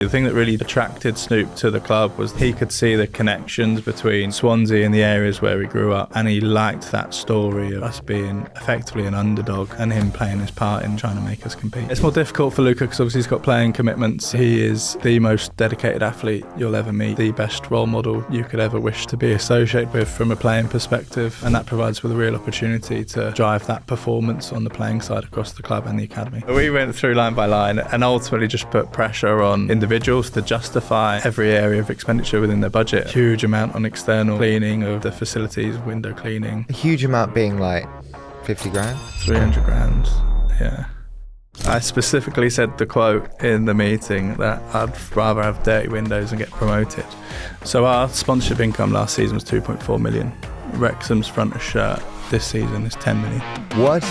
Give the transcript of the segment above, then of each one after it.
The thing that really attracted Snoop to the club was he could see the connections between Swansea and the areas where he grew up, and he liked that story of us being effectively an underdog and him playing his part in trying to make us compete. It's more difficult for Luka because obviously he's got playing commitments. He is the most dedicated athlete you'll ever meet, the best role model you could ever wish to be associated with from a playing perspective, and that provides with a real opportunity to drive that performance on the playing side across the club and the academy. We went through line by line and ultimately just put pressure on individuals to justify every area of expenditure within their budget. Huge amount on external cleaning of the facilities, window cleaning. A huge amount being like 50 grand? 300 grand, yeah. I specifically said the quote in the meeting that I'd rather have dirty windows and get promoted. So our sponsorship income last season was 2.4 million. Wrexham's front of shirt this season is 10 million. What?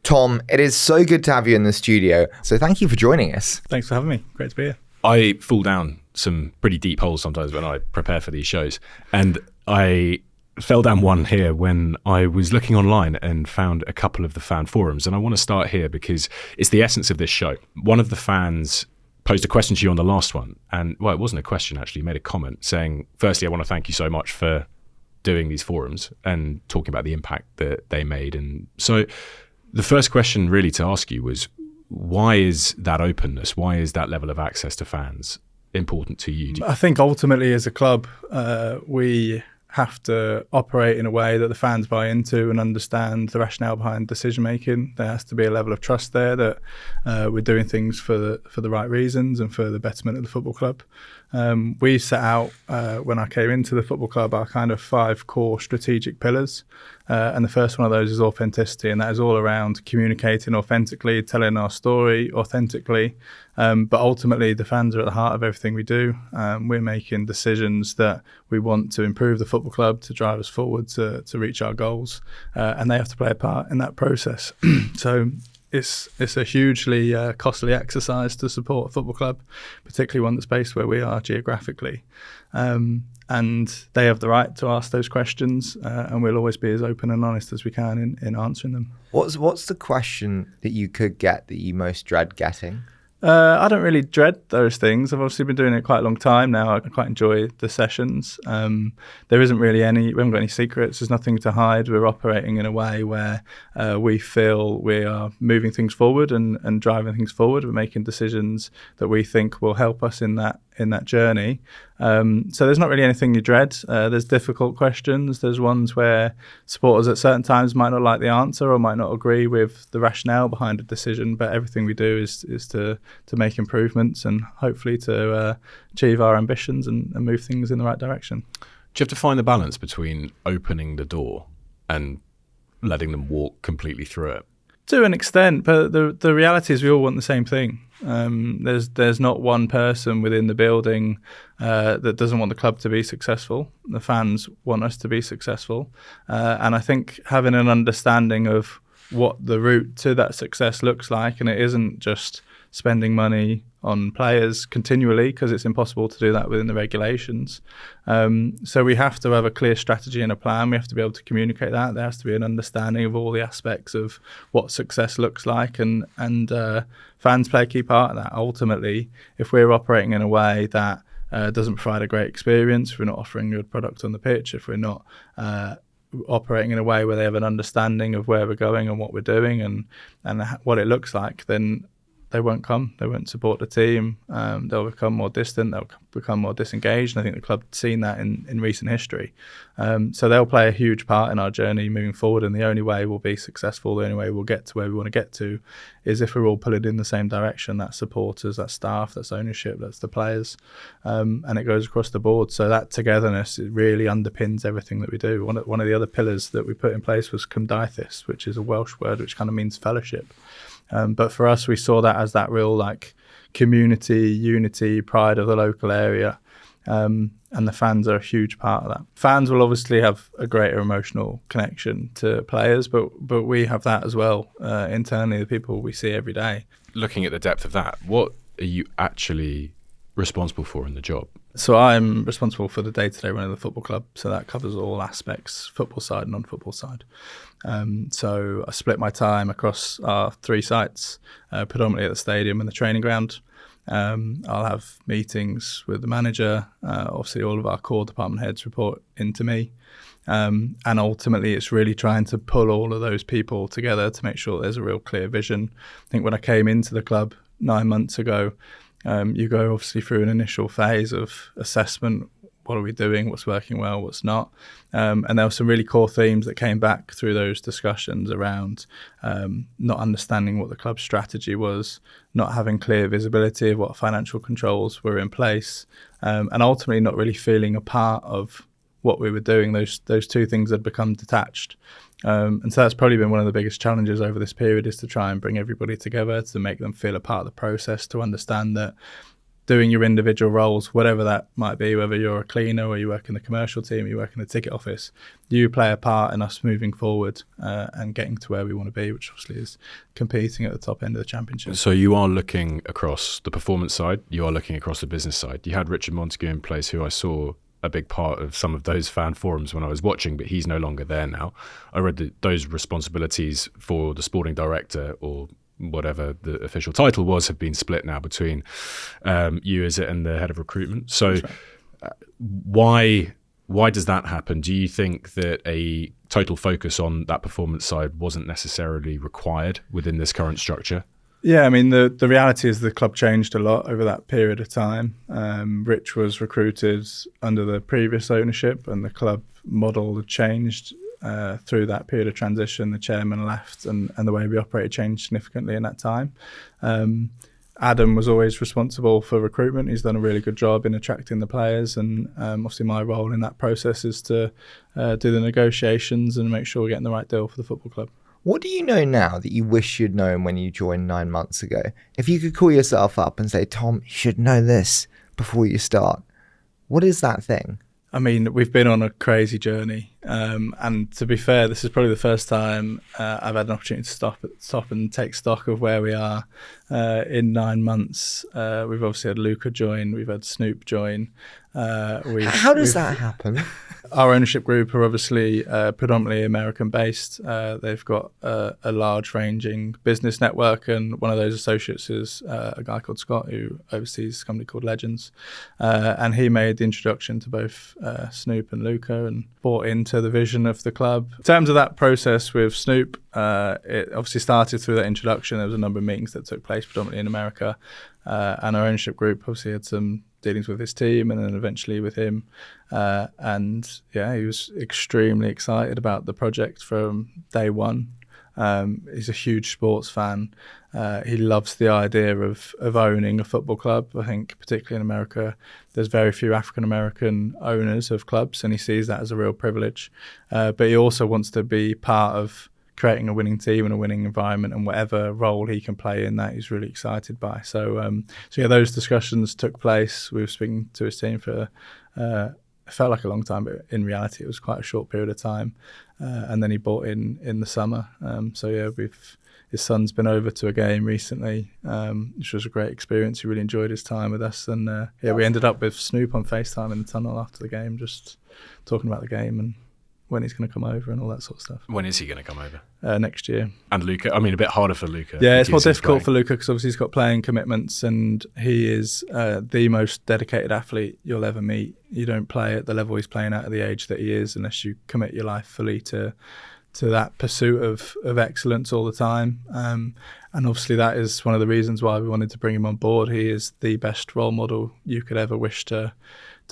Tom, it is so good to have you in the studio. So thank you for joining us. Thanks for having me. Great to be here. I fall down some pretty deep holes sometimes when I prepare for these shows. And I fell down one here when I was looking online and found a couple of the fan forums. And I want to start here because it's the essence of this show. One of the fans posed a question to you on the last one. And, well, it wasn't a question, actually. He made a comment saying, firstly, I want to thank you so much for doing these forums and talking about the impact that they made. And so the first question really to ask you was, why is that openness, why is that level of access to fans important to you? I think ultimately as a club, we have to operate in a way that the fans buy into and understand the rationale behind decision making. There has to be a level of trust there that we're doing things for the right reasons and for the betterment of the football club. We set out, when I came into the football club, our kind of 5 core strategic pillars. And the first one of those is authenticity, and that is all around communicating authentically, telling our story authentically. But ultimately, the fans are at the heart of everything we do. We're making decisions that we want to improve the football club, to drive us forward, to reach our goals. And they have to play a part in that process. So it's a hugely costly exercise to support a football club, particularly one that's based where we are geographically. And they have the right to ask those questions, and we'll always be as open and honest as we can in answering them. What's the question that you could get that you most dread getting? I don't really dread those things. I've obviously been doing it quite a long time now. I quite enjoy the sessions. There isn't really we haven't got any secrets. There's nothing to hide. We're operating in a way where we feel we are moving things forward and driving things forward. We're making decisions that we think will help us in that journey. So there's not really anything you dread. There's difficult questions. There's ones where supporters at certain times might not like the answer or might not agree with the rationale behind a decision, but everything we do is to make improvements and hopefully to achieve our ambitions and move things in the right direction. Do you have to find the balance between opening the door and letting them walk completely through it? To an extent, but the reality is we all want the same thing. There's not one person within the building that doesn't want the club to be successful. The fans want us to be successful. And I think having an understanding of what the route to that success looks like, and it isn't just spending money on players continually, because it's impossible to do that within the regulations. So we have to have a clear strategy and a plan. We have to be able to communicate that. There has to be an understanding of all the aspects of what success looks like, and fans play a key part of that. Ultimately, if we're operating in a way that doesn't provide a great experience, if we're not offering good product on the pitch, if we're not operating in a way where they have an understanding of where we're going and what we're doing and what it looks like, then they won't come. They won't support the team. They'll become more distant. They'll become more disengaged. And I think the club's seen that in recent history. So they'll play a huge part in our journey moving forward. And the only way we'll be successful, the only way we'll get to where we want to get to, is if we're all pulling in the same direction. That's supporters, that's staff, that's ownership, that's the players. And it goes across the board. So that togetherness, it really underpins everything that we do. One of the other pillars that we put in place was cymdaithus, which is a Welsh word which kind of means fellowship. But for us, we saw that as that real community, unity, pride of the local area. And the fans are a huge part of that. Fans will obviously have a greater emotional connection to players, but we have that as well internally, the people we see every day. Looking at the depth of that, what are you actually responsible for in the job? So I'm responsible for the day-to-day running of the football club. So that covers all aspects, football side and non-football side. So I split my time across our 3 sites, predominantly at the stadium and the training ground. I'll have meetings with the manager. Obviously, all of our core department heads report into me. And ultimately, it's really trying to pull all of those people together to make sure there's a real clear vision. I think when I came into the club 9 months ago, you go obviously through an initial phase of assessment. What are we doing? What's working well? What's not? And there were some really core themes that came back through those discussions around not understanding what the club's strategy was, not having clear visibility of what financial controls were in place, and ultimately not really feeling a part of what we were doing. Those 2 things had become detached. And so that's probably been one of the biggest challenges over this period, is to try and bring everybody together, to make them feel a part of the process, to understand that doing your individual roles, whatever that might be, whether you're a cleaner or you work in the commercial team, you work in the ticket office, you play a part in us moving forward and getting to where we want to be, which obviously is competing at the top end of the championship. So you are looking across the performance side, you are looking across the business side. You had Richard Montague in place, who I saw a big part of some of those fan forums when I was watching, but he's no longer there now. I read that those responsibilities for the sporting director, or whatever the official title was, have been split now between you as it and the head of recruitment. So why does that happen? Do you think that a total focus on that performance side wasn't necessarily required within this current structure? Yeah, I mean, the reality is the club changed a lot over that period of time. Rich was recruited under the previous ownership, and the club model had changed through that period of transition. The chairman left, and the way we operated changed significantly in that time. Adam was always responsible for recruitment. He's done a really good job in attracting the players, and obviously my role in that process is to do the negotiations and make sure we're getting the right deal for the football club. What do you know now that you wish you'd known when you joined 9 months ago? If you could call yourself up and say, Tom, you should know this before you start, what is that thing? I mean, we've been on a crazy journey. And to be fair, this is probably the first time I've had an opportunity to stop and take stock of where we are in 9 months. We've obviously had Luka join. We've had Snoop join. How does that happen? Our ownership group are obviously predominantly American-based. They've got a large-ranging business network, and one of those associates is a guy called Scott, who oversees a company called Legends. And he made the introduction to both Snoop and Luka and bought into the vision of the club. In terms of that process with Snoop, it obviously started through that introduction. There was a number of meetings that took place predominantly in America. And our ownership group obviously had some dealings with his team and then eventually with him. And yeah, he was extremely excited about the project from day one. He's a huge sports fan. He loves the idea of owning a football club. I think particularly in America, there's very few African-American owners of clubs, and he sees that as a real privilege. But he also wants to be part of creating a winning team and a winning environment, and whatever role he can play in that, he's really excited by. So yeah, those discussions took place. We were speaking to his team for it felt like a long time, but in reality, it was quite a short period of time. And then he bought in the summer. So yeah, his son's been over to a game recently, which was a great experience. He really enjoyed his time with us, and yeah, we ended up with Snoop on FaceTime in the tunnel after the game, just talking about the game and when he's going to come over and all that sort of stuff. When is he going to come over? Next year. And Luka, I mean, a bit harder for Luka. Yeah, it's more difficult for Luka because obviously he's got playing commitments, and he is the most dedicated athlete you'll ever meet. You don't play at the level he's playing at the age that he is unless you commit your life fully to that pursuit of excellence all the time. And obviously that is one of the reasons why we wanted to bring him on board. He is the best role model you could ever wish to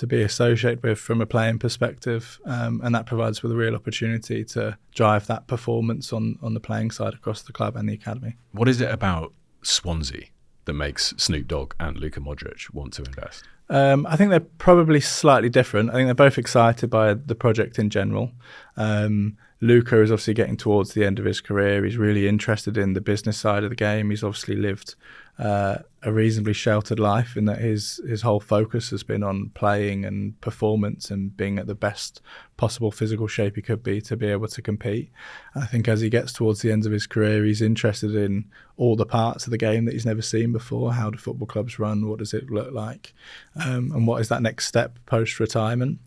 be associated with from a playing perspective, and that provides with a real opportunity to drive that performance on the playing side across the club and the academy. What is it about Swansea that makes Snoop Dogg and Luka Modric want to invest? I think they're probably slightly different. I think they're both excited by the project in general. Luka is obviously getting towards the end of his career. He's really interested in the business side of the game. He's obviously lived a reasonably sheltered life, in that his whole focus has been on playing and performance and being at the best possible physical shape he could be to be able to compete. I think as he gets towards the end of his career, he's interested in all the parts of the game that he's never seen before. How do football clubs run? What does it look like? And what is that next step post-retirement?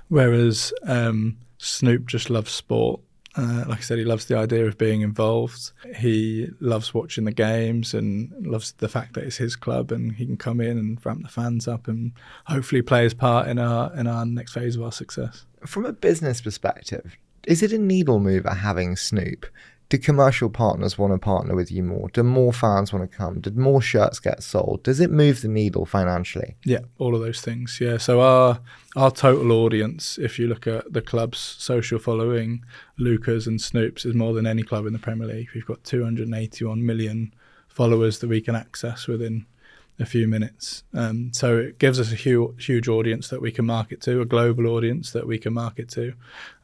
Whereas Snoop just loves sport. Like I said, he loves the idea of being involved. He loves watching the games and loves the fact that it's his club and he can come in and ramp the fans up and hopefully play his part in our next phase of our success. From a business perspective, is it a needle mover having Snoop? Do commercial partners want to partner with you more? Do more fans want to come? Did more shirts get sold? Does it move the needle financially? Yeah, all of those things. Yeah, so our total audience, if you look at the club's social following, Luka's and Snoop's, is more than any club in the Premier League. We've got 281 million followers that we can access within a few minutes. So it gives us a huge audience that we can market to, a global audience that we can market to.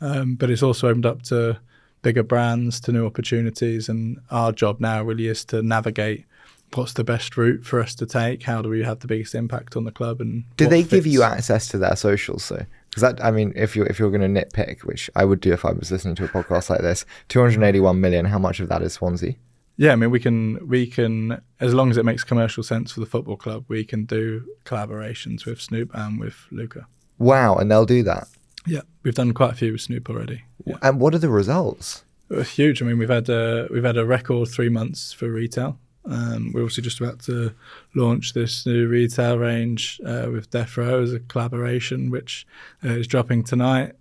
But it's also opened up to bigger brands, to new opportunities, and our job now really is to navigate what's the best route for us to take. How do we have the biggest impact on the club? And do they give you access to their socials? So, because I mean, if you're going to nitpick, which I would do if I was listening to a podcast like this, 281 million. How much of that is Swansea? Yeah, I mean, we can, as long as it makes commercial sense for the football club, we can do collaborations with Snoop and with Luka. Wow, and they'll do that. Yeah, we've done quite a few with Snoop already. Yeah. And what are the results? Huge. I mean, we've had a record 3 months for retail. We're also just about to launch this new retail range with Death Row as a collaboration, which is dropping tonight.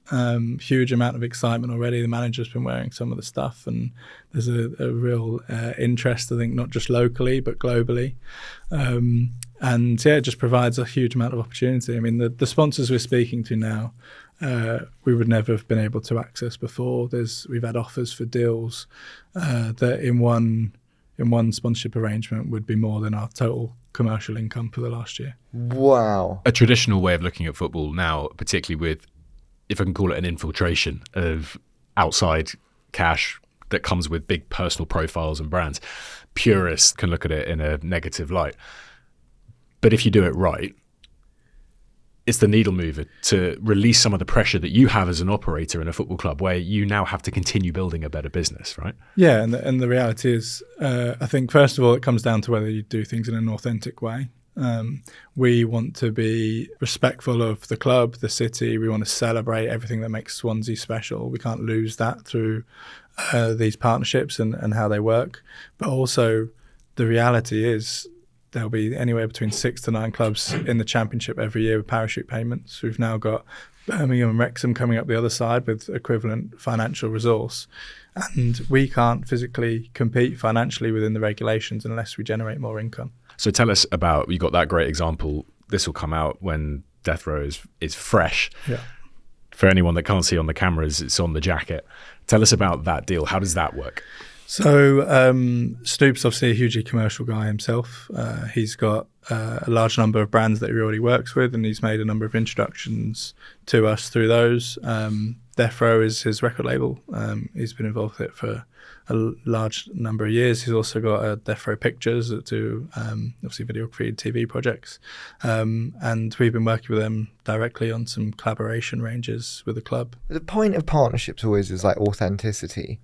Huge amount of excitement already. The manager's been wearing some of the stuff, and there's a real interest, I think, not just locally but globally. And yeah, it just provides a huge amount of opportunity. I mean, the sponsors we're speaking to now, we would never have been able to access before. We've had offers for deals that in one sponsorship arrangement would be more than our total commercial income for the last year. Wow. A traditional way of looking at football now, particularly with, if I can call it, an infiltration of outside cash that comes with big personal profiles and brands, purists can look at it in a negative light. But if you do it right, it's the needle mover to release some of the pressure that you have as an operator in a football club, where you now have to continue building a better business, right? Yeah, and the reality is, I think, first of all, it comes down to whether you do things in an authentic way. We want to be respectful of the club, the city. We want to celebrate everything that makes Swansea special. We can't lose that through these partnerships and how they work. But also, the reality is, there'll be anywhere between 6 to 9 clubs in the Championship every year with parachute payments. We've now got Birmingham and Wrexham coming up the other side with equivalent financial resource. And we can't physically compete financially within the regulations unless we generate more income. So tell us about, you got that great example. This will come out when Death Row is fresh. Yeah. For anyone that can't see on the cameras, it's on the jacket. Tell us about that deal. How does that work? So Snoop's obviously a hugely commercial guy himself. He's got a large number of brands that he already works with, and he's made a number of introductions to us through those. Death Row is his record label. He's been involved with it for a large number of years. He's also got Death Row Pictures that do obviously videography and TV projects. And we've been working with them directly on some collaboration ranges with the club. The point of partnerships always is like authenticity.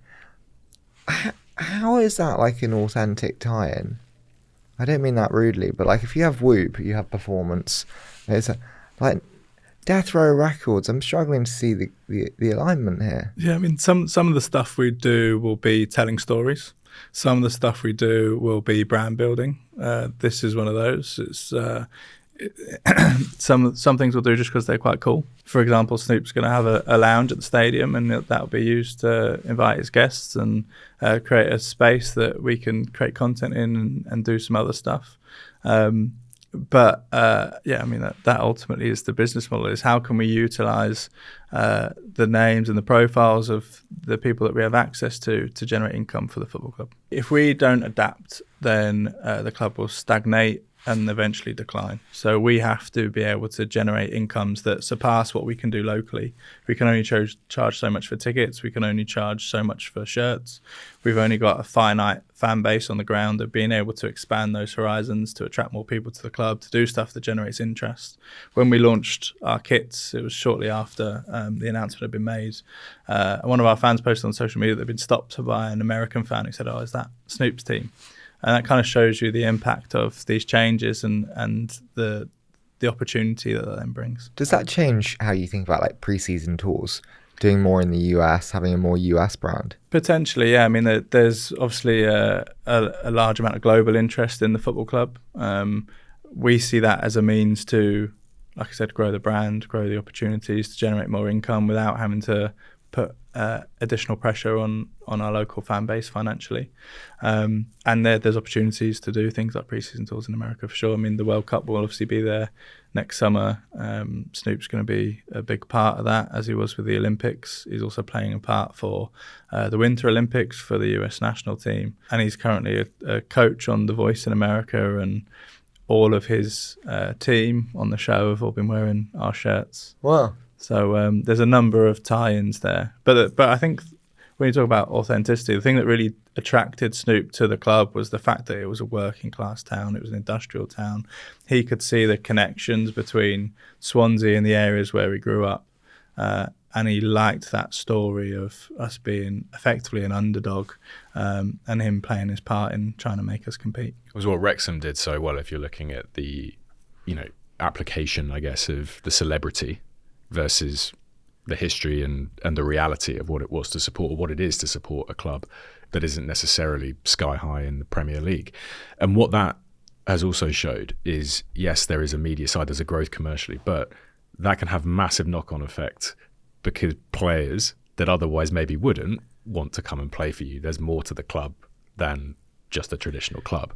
How is that like an authentic tie-in? I don't mean that rudely, but like if you have Whoop, you have performance. It's like Death Row Records. I'm struggling to see the alignment here. Yeah, I mean, some of the stuff we do will be telling stories. Some of the stuff we do will be brand building. This is one of those. It's some things we'll do just because they're quite cool. For example, Snoop's going to have a lounge at the stadium, and that'll be used to invite his guests and create a space that we can create content in and do some other stuff. But yeah, I mean, that ultimately is the business model, is how can we utilize the names and the profiles of the people that we have access to generate income for the football club. If we don't adapt, then the club will stagnate and eventually decline. So we have to be able to generate incomes that surpass what we can do locally. We can only charge so much for tickets. We can only charge so much for shirts. We've only got a finite fan base on the ground. Of being able to expand those horizons to attract more people to the club, to do stuff that generates interest. When we launched our kits, it was shortly after the announcement had been made. One of our fans posted on social media that they'd been stopped by an American fan who said, "Oh, is that Snoop's team?" And that kind of shows you the impact of these changes and the opportunity that then brings. Does that change how you think about like pre-season tours, doing more in the US, having a more US brand? Potentially, yeah. I mean, there's obviously a large amount of global interest in the football club. We see that as a means to, like I said, grow the brand, grow the opportunities to generate more income without having to put additional pressure on our local fan base financially. And there's opportunities to do things like pre-season tours in America for sure. I mean, the World Cup will obviously be there next summer. Snoop's going to be a big part of that, as he was with the Olympics. He's also playing a part for the Winter Olympics for the US national team. And he's currently a coach on The Voice in America, and all of his team on the show have all been wearing our shirts. Wow. So there's a number of tie-ins there. But I think when you talk about authenticity, the thing that really attracted Snoop to the club was the fact that it was a working class town. It was an industrial town. He could see the connections between Swansea and the areas where he grew up. And he liked that story of us being effectively an underdog, and him playing his part in trying to make us compete. It was what Wrexham did so well, if you're looking at the, application, I guess, of the celebrity versus the history and the reality of what it was to support, or what it is to support a club that isn't necessarily sky high in the Premier League. And what that has also showed is, yes, there is a media side, there's a growth commercially, but that can have massive knock-on effect, because players that otherwise maybe wouldn't want to come and play for you. There's more to the club than just a traditional club.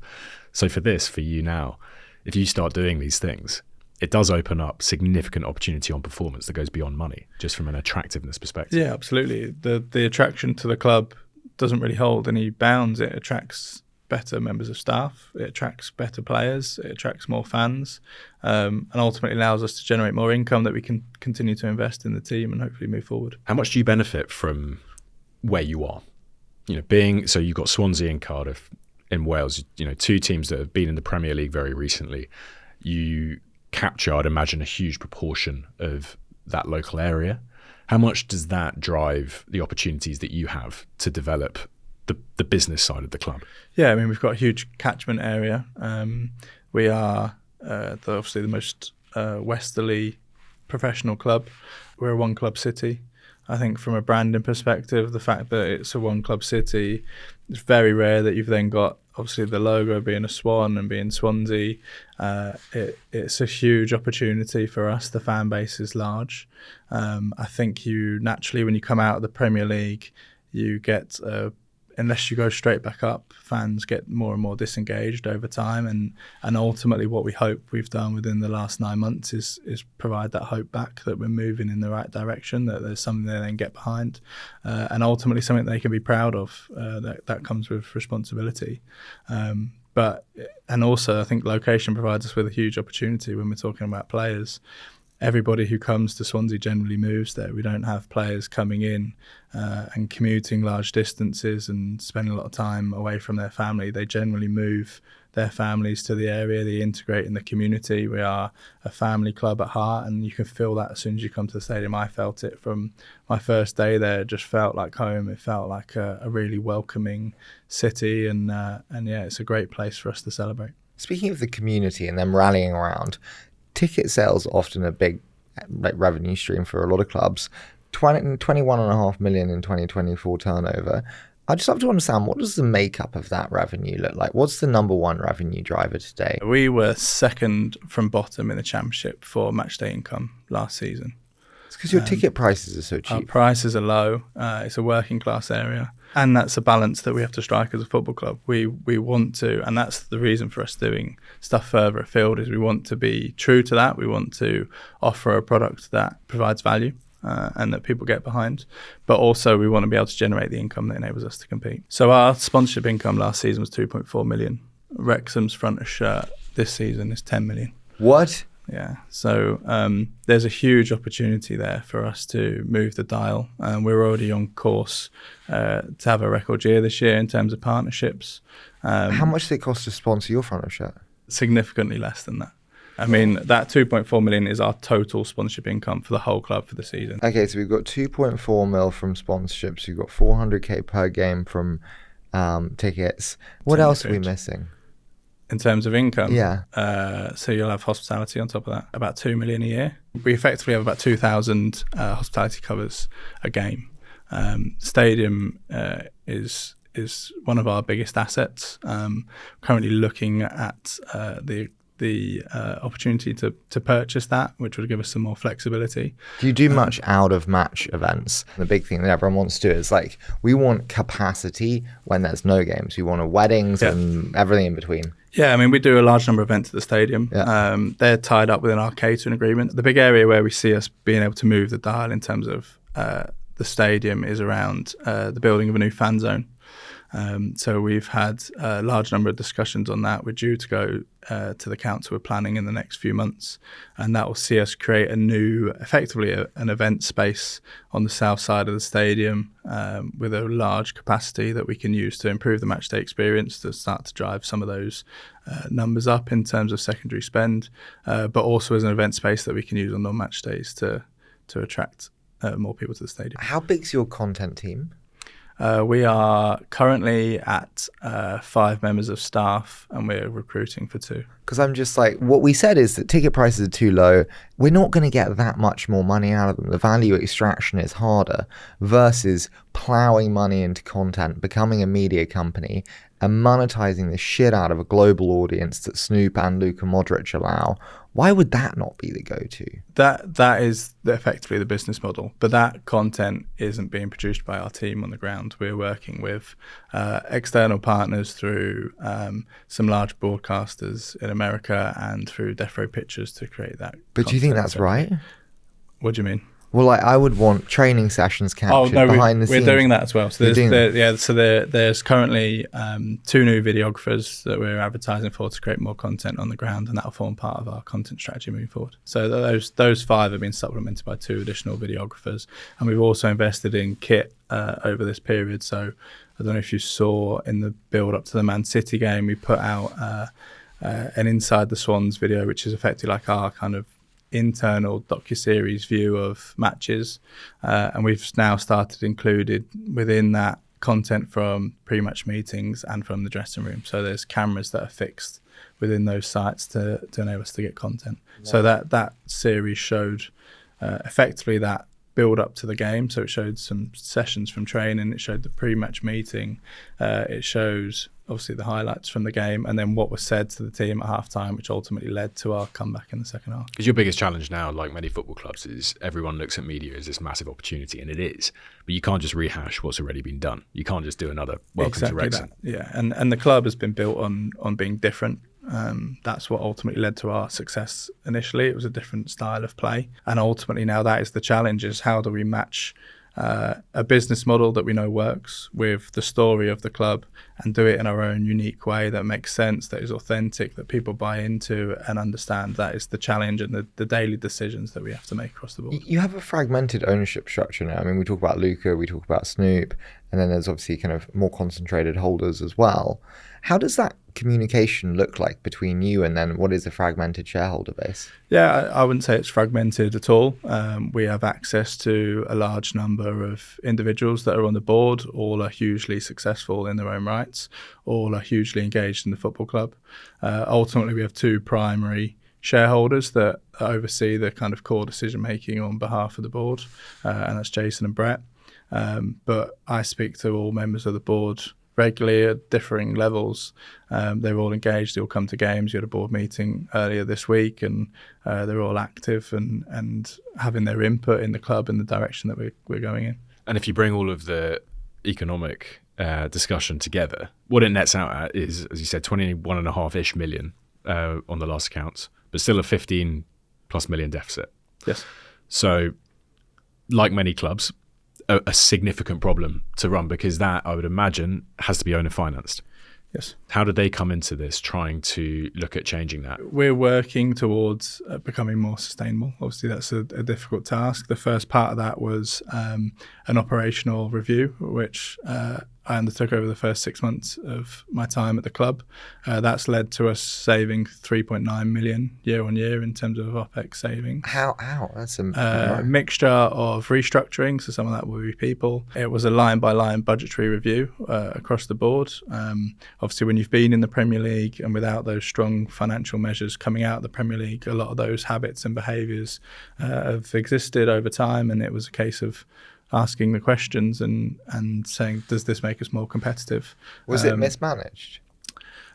So for you now, if you start doing these things, it does open up significant opportunity on performance that goes beyond money, just from an attractiveness perspective. Yeah, absolutely. The attraction to the club doesn't really hold any bounds. It attracts better members of staff, it attracts better players, it attracts more fans, and ultimately allows us to generate more income that we can continue to invest in the team and hopefully move forward. How much do you benefit from where you are? So you've got Swansea and Cardiff in Wales, two teams that have been in the Premier League very recently. You capture, I'd imagine, a huge proportion of that local area. How much does that drive the opportunities that you have to develop the business side of the club? Yeah, I mean, we've got a huge catchment area. We are obviously the most westerly professional club. We're a one-club city. I think from a branding perspective, the fact that it's a one-club city, it's very rare that you've then got, obviously, the logo being a swan and being Swansea. It's a huge opportunity for us. The fan base is large. I think you naturally, when you come out of the Premier League, you get, unless you go straight back up, fans get more and more disengaged over time. And ultimately what we hope we've done within the last 9 months is provide that hope back that we're moving in the right direction, that there's something they then get behind, and ultimately something they can be proud of. That comes with responsibility. And also I think location provides us with a huge opportunity when we're talking about players. Everybody who comes to Swansea generally moves there. We don't have players coming in and commuting large distances and spending a lot of time away from their family. They generally move their families to the area. They integrate in the community. We are a family club at heart, and you can feel that as soon as you come to the stadium. I felt it from my first day there. It just felt like home. It felt like a really welcoming city, and yeah, it's a great place for us to celebrate. Speaking of the community and them rallying around, ticket sales are often a big revenue stream for a lot of clubs. 21.5 million in 2024 turnover. I'd just love to understand, what does the makeup of that revenue look like? What's the number one revenue driver today? We were second from bottom in the Championship for matchday income last season. It's because your ticket prices are so cheap. Our prices are low. It's a working class area. And that's a balance that we have to strike as a football club. We want to, and that's the reason for us doing stuff further afield, is we want to be true to that. We want to offer a product that provides value and that people get behind. But also we want to be able to generate the income that enables us to compete. So our sponsorship income last season was 2.4 million. Wrexham's front of shirt this season is 10 million. What? Yeah, so there's a huge opportunity there for us to move the dial. We're already on course to have a record year this year in terms of partnerships. How much does it cost to sponsor your front of shirt? Significantly less than that. I mean, that 2.4 million is our total sponsorship income for the whole club for the season. Okay, so we've got 2.4 mil from sponsorships. We've got 400k per game from tickets. What else are we missing? In terms of income? Yeah. So you'll have hospitality on top of that, about 2 million a year. We effectively have about 2,000 hospitality covers a game. Stadium is one of our biggest assets. Currently looking at the opportunity to purchase that, which would give us some more flexibility. Do you do much out of match events? The big thing that everyone wants to do is like, we want capacity when there's no games. We want weddings and everything in between. Yeah, I mean, we do a large number of events at the stadium. Yeah. They're tied up within our catering agreement. The big area where we see us being able to move the dial in terms of the stadium is around the building of a new fan zone. So we've had a large number of discussions on that. We're due to go to the council with planning in the next few months, and that will see us create a new, effectively an event space on the south side of the stadium with a large capacity that we can use to improve the matchday experience, to start to drive some of those numbers up in terms of secondary spend, but also as an event space that we can use on non-match days to attract more people to the stadium. How big's your content team? We are currently at 5 members of staff, and we're recruiting for 2. Because I'm just like, what we said is that ticket prices are too low. We're not going to get that much more money out of them. The value extraction is harder versus plowing money into content, becoming a media company, and monetizing the shit out of a global audience that Snoop and Luka Modric allow. Why would that not be the go-to? That is effectively the business model, but that content isn't being produced by our team on the ground. We're working with external partners through some large broadcasters in America and through Death Row Pictures to create that. But do you think that's right? What do you mean? Well, like, I would want training sessions captured behind the scenes. We're doing that as well. So there's currently 2 new videographers that we're advertising for to create more content on the ground, and that'll form part of our content strategy moving forward. So those 5 have been supplemented by 2 additional videographers, and we've also invested in kit over this period. So I don't know if you saw in the build up to the Man City game, we put out an Inside the Swans video, which is effectively like our kind of internal docuseries view of matches, and we've now started included within that content from pre-match meetings and from the dressing room. So there's cameras that are fixed within those sites to enable us to get content. Yeah. So that series showed effectively that build up to the game. So it showed some sessions from training, it showed the pre-match meeting, it shows obviously the highlights from the game, and then what was said to the team at halftime, which ultimately led to our comeback in the second half. Because your biggest challenge now, like many football clubs, is everyone looks at media as this massive opportunity, and it is. But you can't just rehash what's already been done. You can't just do another welcome to Wrexham. Yeah, and the club has been built on being different. That's what ultimately led to our success initially. It was a different style of play, and ultimately now that is the challenge: is how do we match a business model that we know works with the story of the club and do it in our own unique way that makes sense, that is authentic, that people buy into and understand. That is the challenge and the daily decisions that we have to make across the board. You have a fragmented ownership structure now. I mean, we talk about Luka, we talk about Snoop, and then there's obviously kind of more concentrated holders as well. How does that communication look like between you and then what is a fragmented shareholder base? Yeah, I wouldn't say it's fragmented at all. We have access to a large number of individuals that are on the board. All are hugely successful in their own rights. All are hugely engaged in the football club. Ultimately, we have 2 primary shareholders that oversee the kind of core decision making on behalf of the board, and that's Jason and Brett. But I speak to all members of the board regularly at differing levels. They're all engaged, they all come to games. You had a board meeting earlier this week, and they're all active and having their input in the club and the direction that we're going in. And if you bring all of the economic discussion together, what it nets out at is, as you said, 21.5-ish million on the last accounts, but still a 15+ million deficit. Yes. So, like many clubs, a significant problem to run, because that, I would imagine, has to be owner financed. Yes. How did they come into this, trying to look at changing that? We're working towards becoming more sustainable. Obviously, that's a difficult task. The first part of that was an operational review, which I undertook over the first 6 months of my time at the club. That's led to us saving 3.9 million year on year in terms of OPEX savings. How? That's a Mixture of restructuring, so some of that will be people. It was a line-by-line budgetary review across the board. Obviously, when you've been in the Premier League and without those strong financial measures coming out of the Premier League, a lot of those habits and behaviours have existed over time, and it was a case of asking the questions and saying, does this make us more competitive? Was it mismanaged?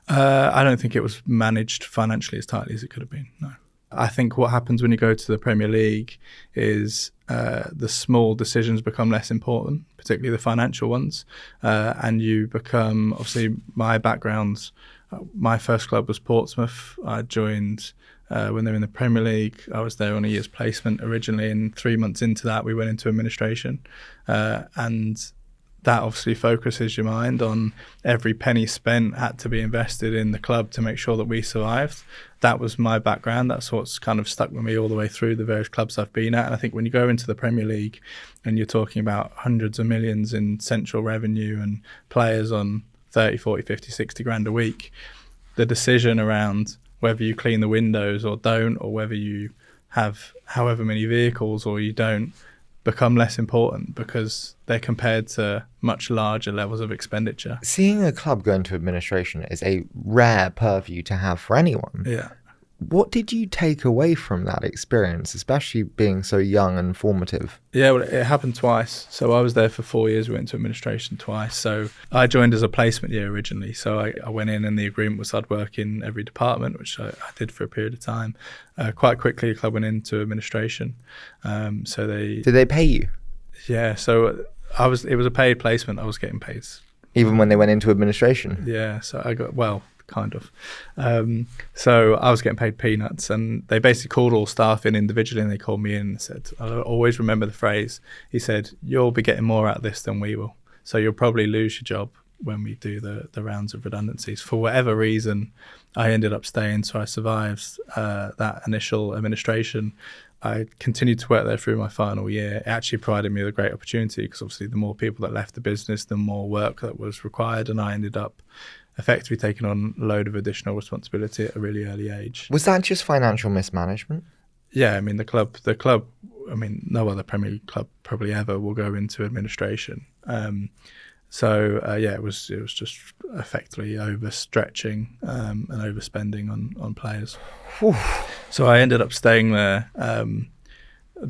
I don't think it was managed financially as tightly as it could have been, no. I think what happens when you go to the Premier League is the small decisions become less important, particularly the financial ones, and you become, obviously my background, my first club was Portsmouth. I joined when they were in the Premier League. I was there on a year's placement originally, and 3 months into that we went into administration, and that obviously focuses your mind on every penny spent had to be invested in the club to make sure that we survived. That was my background. That's what's kind of stuck with me all the way through the various clubs I've been at. And I think when you go into the Premier League and you're talking about hundreds of millions in central revenue and players on 30, 40, 50, 60 grand a week, the decision around whether you clean the windows or don't, or whether you have however many vehicles or you don't, become less important because they're compared to much larger levels of expenditure. Seeing a club go into administration is a rare purview to have for anyone. Yeah. What did you take away from that experience, especially being so young and formative? Yeah, well, it happened twice. So I was there for 4 years. We went to administration twice. So I joined as a placement year originally. So I went in and the agreement was I'd work in every department, which I did for a period of time. Quite quickly, the club went into administration. Did they pay you? Yeah, so it was a paid placement. I was getting paid. Even when they went into administration? Yeah, so I got, well, kind of. So I was getting paid peanuts, and they basically called all staff in individually, and they called me in and said, I'll always remember the phrase. He said, you'll be getting more out of this than we will. So you'll probably lose your job when we do the rounds of redundancies. For whatever reason, I ended up staying, so I survived that initial administration. I continued to work there through my final year. It actually provided me with a great opportunity because obviously the more people that left the business, the more work that was required, and I ended up effectively taking on a load of additional responsibility at a really early age. Was that just financial mismanagement? Yeah, I mean the club. I mean, no other Premier League club probably ever will go into administration. It was just effectively overstretching and overspending on players. Whew. So I ended up staying there.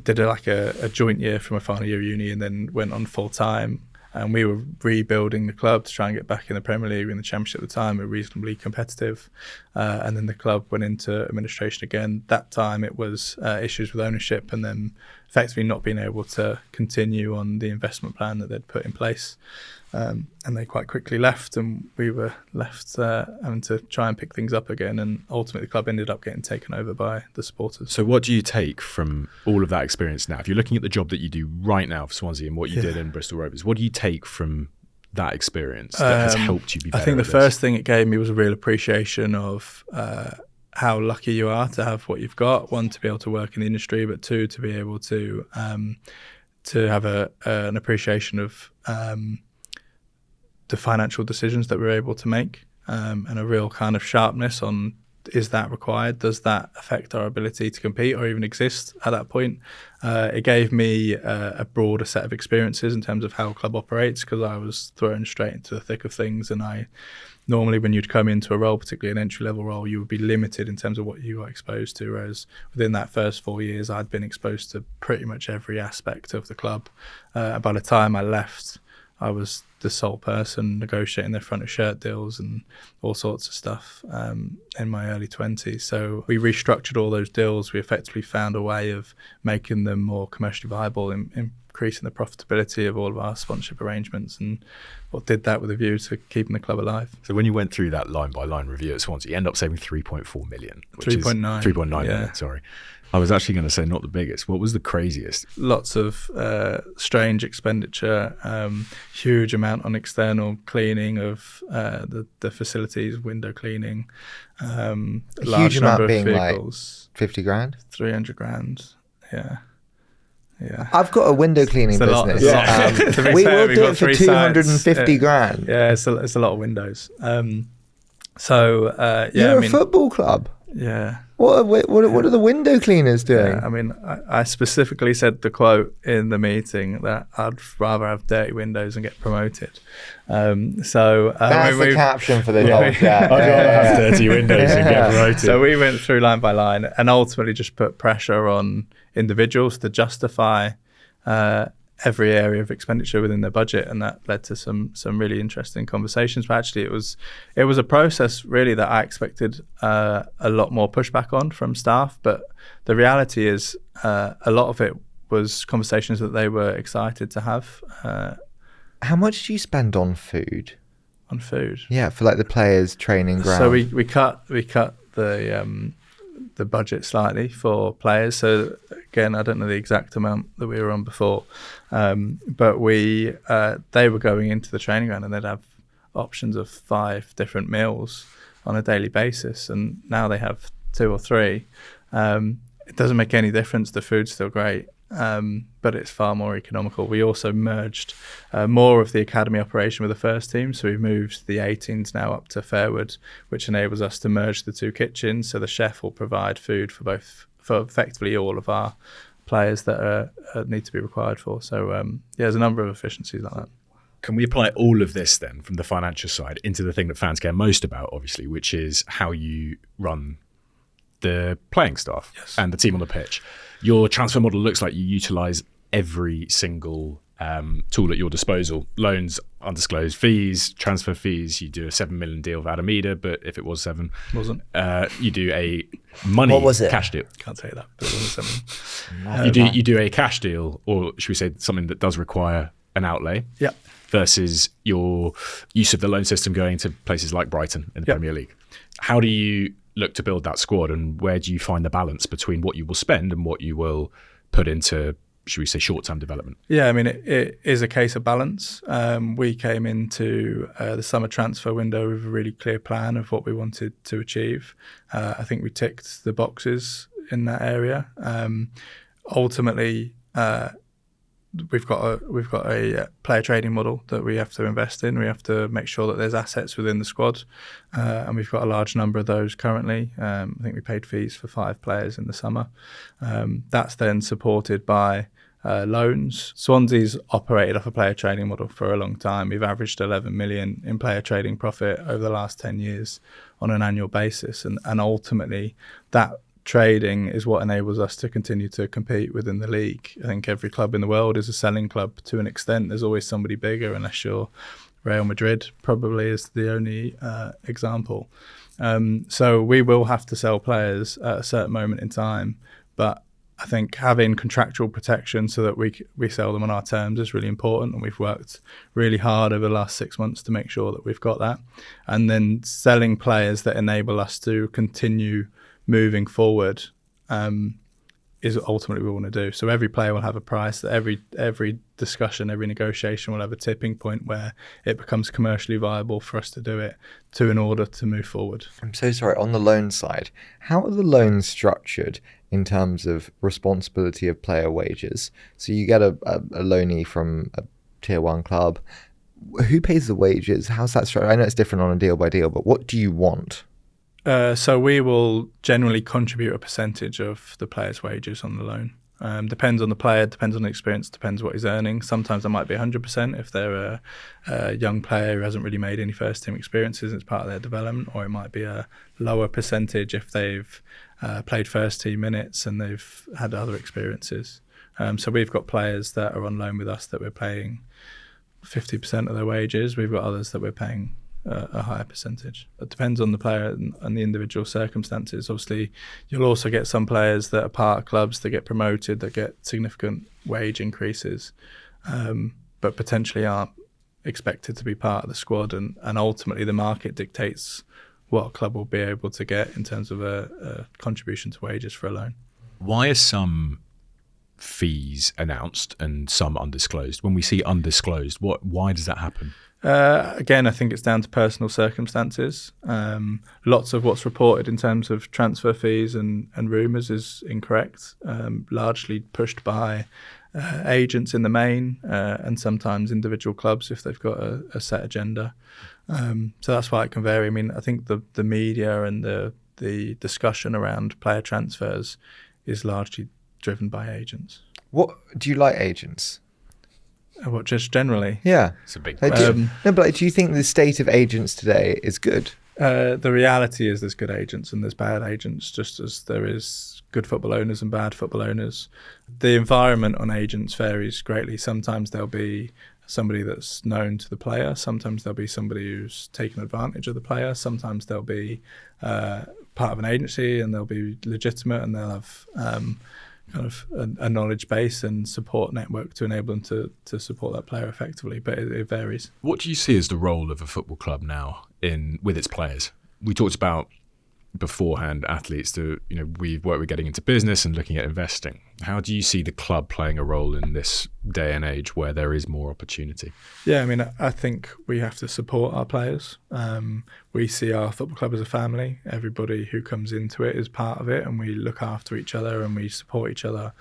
Did a joint year from my final year of uni, and then went on full time. And we were rebuilding the club to try and get back in the Premier League. In the Championship at the time, we were reasonably competitive. And then the club went into administration again. That time it was issues with ownership, and then effectively not being able to continue on the investment plan that they'd put in place. And they quite quickly left, and we were left having to try and pick things up again. And ultimately the club ended up getting taken over by the supporters. So what do you take from all of that experience now? If you're looking at the job that you do right now for Swansea and what you did in Bristol Rovers, what do you take from that experience that has helped you be better? I think the first thing it gave me was a real appreciation of how lucky you are to have what you've got. One, to be able to work in the industry, but two, to be able to have an appreciation of the financial decisions that we're able to make, and a real kind of sharpness on, is that required? Does that affect our ability to compete or even exist at that point? It gave me a broader set of experiences in terms of how a club operates, because I was thrown straight into the thick of things, and normally when you'd come into a role, particularly an entry-level role, you would be limited in terms of what you got exposed to, whereas within that first 4 years, I'd been exposed to pretty much every aspect of the club. By the time I left, I was the sole person negotiating their front of shirt deals and all sorts of stuff in my early 20s. So we restructured all those deals. We effectively found a way of making them more commercially viable, increasing the profitability of all of our sponsorship arrangements, and did that with a view to keeping the club alive. So when you went through that line-by-line review at Swansea, you end up saving 3.4 million. 3.9. 3.9 million, sorry. I was actually going to say not the biggest. What was the craziest? Lots of strange expenditure, huge amount on external cleaning of the facilities, window cleaning, large huge number amount of being like vehicles, 50 grand. 300 grand. Yeah. I've got a window cleaning It's a lot. business. Yeah. To be We fair, will we've do got it for 3 250 sites. grand. Yeah, it's a lot of windows. Yeah, You're a football club. Yeah. What are the window cleaners doing? Yeah, I mean, I specifically said the quote in the meeting that I'd rather have dirty windows and get promoted. That's the caption for the whole chat. I'd rather have dirty windows and get promoted. So we went through line by line and ultimately just put pressure on individuals to justify every area of expenditure within their budget, and that led to some really interesting conversations. But actually, it was a process really that I expected a lot more pushback on from staff. But the reality is, a lot of it was conversations that they were excited to have. How much do you spend on food? On food, Yeah, for like the players' training ground. so we cut the budget slightly for players. So again, I don't know the exact amount that we were on before, but they were going into the training ground and they'd have options of 5 different meals on a daily basis, and now they have 2 or 3. It doesn't make any difference. The food's still great, but it's far more economical. We also merged more of the academy operation with the first team, so we've moved the 18s now up to Fairwood, which enables us to merge the 2 kitchens. So the chef will provide food for effectively all of our players that need to be required for. So there's a number of efficiencies like that. Can we apply all of this then from the financial side into the thing that fans care most about, obviously, which is how you run the playing staff and the team on the pitch? Your transfer model looks like you utilise every single tool at your disposal. Loans, undisclosed fees, transfer fees. You do a 7 million deal with Adamida, but if it was 7, Wasn't. You do a money What was it? cash deal. Can't say that, but it wasn't something. You do a cash deal, or should we say something that does require an outlay? Yeah. Versus your use of the loan system going to places like Brighton in the Premier League. How do you look to build that squad, and where do you find the balance between what you will spend and what you will put into, should we say, short-term development? Yeah, I mean, it is a case of balance. We came into the summer transfer window with a really clear plan of what we wanted to achieve. I think we ticked the boxes in that area. Ultimately, we've got a player trading model that we have to invest in. We have to make sure that there's assets within the squad, and we've got a large number of those currently. I think we paid fees for 5 players in the summer. That's then supported by loans. Swansea's operated off a player trading model for a long time. We've averaged 11 million in player trading profit over the last 10 years on an annual basis, and ultimately that trading is what enables us to continue to compete within the league. I think every club in the world is a selling club to an extent. There's always somebody bigger, unless you're Real Madrid, probably is the only example. So we will have to sell players at a certain moment in time, but I think having contractual protection so that we sell them on our terms is really important, and we've worked really hard over the last 6 months to make sure that we've got that. And then selling players that enable us to continue moving forward is ultimately what we want to do. So every player will have a price. That every discussion, every negotiation will have a tipping point where it becomes commercially viable for us to do it in order to move forward. I'm so sorry. On the loan side, how are the loans structured in terms of responsibility of player wages? So you get a loanee from a tier 1 club. Who pays the wages? How's that structured? I know it's different on a deal by deal, but what do you want? So we will generally contribute a percentage of the player's wages on the loan. Depends on the player, depends on the experience, depends what he's earning. Sometimes it might be 100% if they're a young player who hasn't really made any first team experiences, it's part of their development, or it might be a lower percentage if they've played first team minutes and they've had other experiences. So we've got players that are on loan with us that we're paying 50% of their wages. We've got others that we're paying a higher percentage. It depends on the player and the individual circumstances. Obviously, you'll also get some players that are part of clubs that get promoted, that get significant wage increases, but potentially aren't expected to be part of the squad. And ultimately, the market dictates what a club will be able to get in terms of a contribution to wages for a loan. Why are some fees announced and some undisclosed? When we see undisclosed, why does that happen? Again, I think it's down to personal circumstances. Lots of what's reported in terms of transfer fees and rumours is incorrect, largely pushed by agents in the main, and sometimes individual clubs if they've got a set agenda. So that's why it can vary. I mean, I think the media and the discussion around player transfers is largely driven by agents. What do you like agents? What, just generally? Yeah, It's a big Like, question. no, but like, do you think the state of agents today is good? The reality is there's good agents and there's bad agents, just as there is good football owners and bad football owners. The environment on agents varies greatly. Sometimes there'll be somebody that's known to the player. Sometimes there'll be somebody who's taken advantage of the player. Sometimes they'll be part of an agency and they'll be legitimate and they'll have kind of a knowledge base and support network to enable them to support that player effectively. But it varies. What do you see as the role of a football club now with its players? We talked about beforehand athletes that, we've worked with getting into business and looking at investing. How do you see the club playing a role in this day and age where there is more opportunity? Yeah, I mean, I think we have to support our players. We see our football club as a family. Everybody who comes into it is part of it, and we look after each other and we support each other.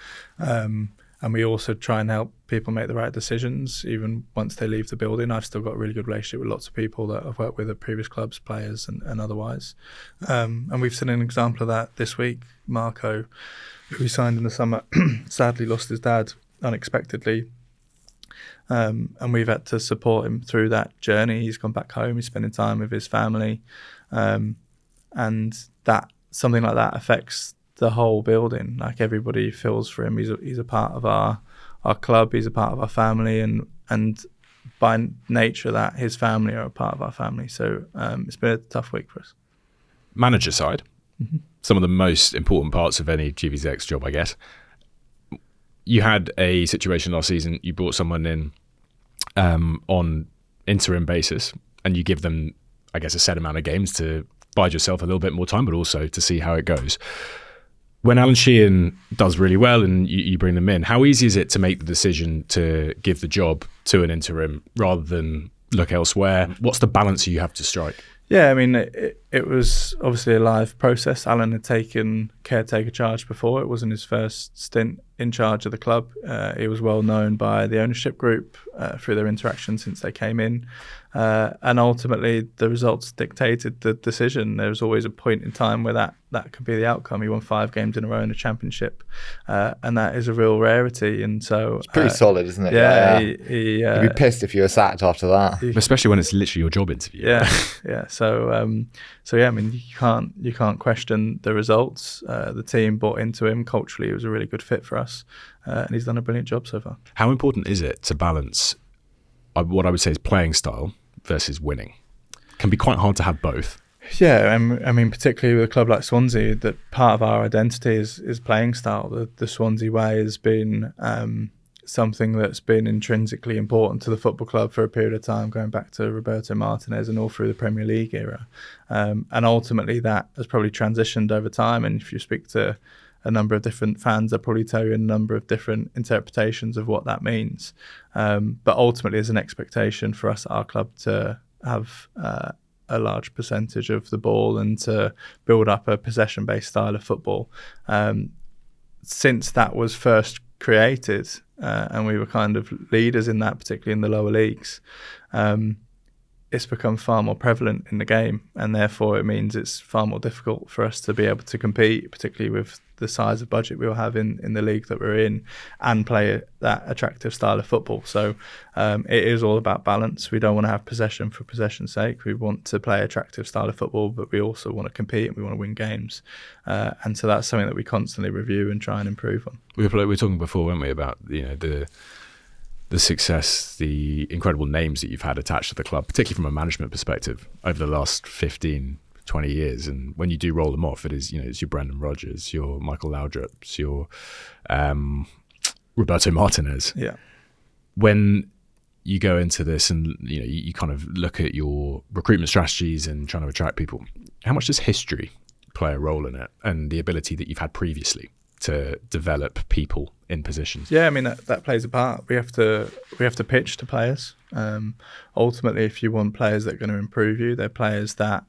And we also try and help people make the right decisions, even once they leave the building. I've still got a really good relationship with lots of people that I've worked with at previous clubs, players and otherwise. And we've seen an example of that this week. Marco, who we signed in the summer, sadly lost his dad unexpectedly. And we've had to support him through that journey. He's gone back home, he's spending time with his family. And that something like that affects the whole building. Like, everybody feels for him. He's a part of our club, he's a part of our family, and by nature of that, his family are a part of our family. So it's been a tough week for us. Manager side, some of the most important parts of any GVZX job, I guess. You had a situation last season, you brought someone in on interim basis, and you give them, I guess, a set amount of games to bide yourself a little bit more time, but also to see how it goes. When Alan Sheehan does really well and you bring them in, how easy is it to make the decision to give the job to an interim rather than look elsewhere? What's the balance you have to strike? Yeah, I mean, it was obviously a live process. Alan had taken caretaker charge before. It wasn't his first stint in charge of the club. He was well known by the ownership group through their interaction since they came in. And ultimately, the results dictated the decision. There was always a point in time where that could be the outcome. He won 5 games in a row in a championship, and that is a real rarity. And so It's pretty solid, isn't it? Yeah, You'd be pissed if you were sacked after that. Especially when it's literally your job interview. Yeah. So yeah, I mean, you can't question the results. The team bought into him culturally. It was a really good fit for us, and he's done a brilliant job so far. How important is it to balance what I would say is playing style versus winning? Can be quite hard to have both. Yeah, I mean, particularly with a club like Swansea, that part of our identity is playing style. The Swansea way has been something that's been intrinsically important to the football club for a period of time, going back to Roberto Martinez and all through the Premier League era. And ultimately that has probably transitioned over time. And if you speak to a number of different fans, they'll probably tell you a number of different interpretations of what that means. But ultimately there's an expectation for us at our club to have a large percentage of the ball and to build up a possession-based style of football. Since that was first created, and we were kind of leaders in that, particularly in the lower leagues, it's become far more prevalent in the game, and therefore it means it's far more difficult for us to be able to compete, particularly with the size of budget we'll have in the league that we're in, and play that attractive style of football. So it is all about balance. We don't want to have possession for possession's sake. We want to play attractive style of football, but we also want to compete and we want to win games. And so that's something that we constantly review and try and improve on. We were talking before, weren't we, about the success, the incredible names that you've had attached to the club, particularly from a management perspective over the last 15, 20 years. And when you do roll them off, it is, it's your Brendan Rodgers, your Michael Laudrups, your Roberto Martinez. Yeah. When you go into this and, you kind of look at your recruitment strategies and trying to attract people, how much does history play a role in it and the ability that you've had previously? to develop people in positions? Yeah, I mean that plays a part. We have to pitch to players. Ultimately, if you want players that are going to improve you, they're players that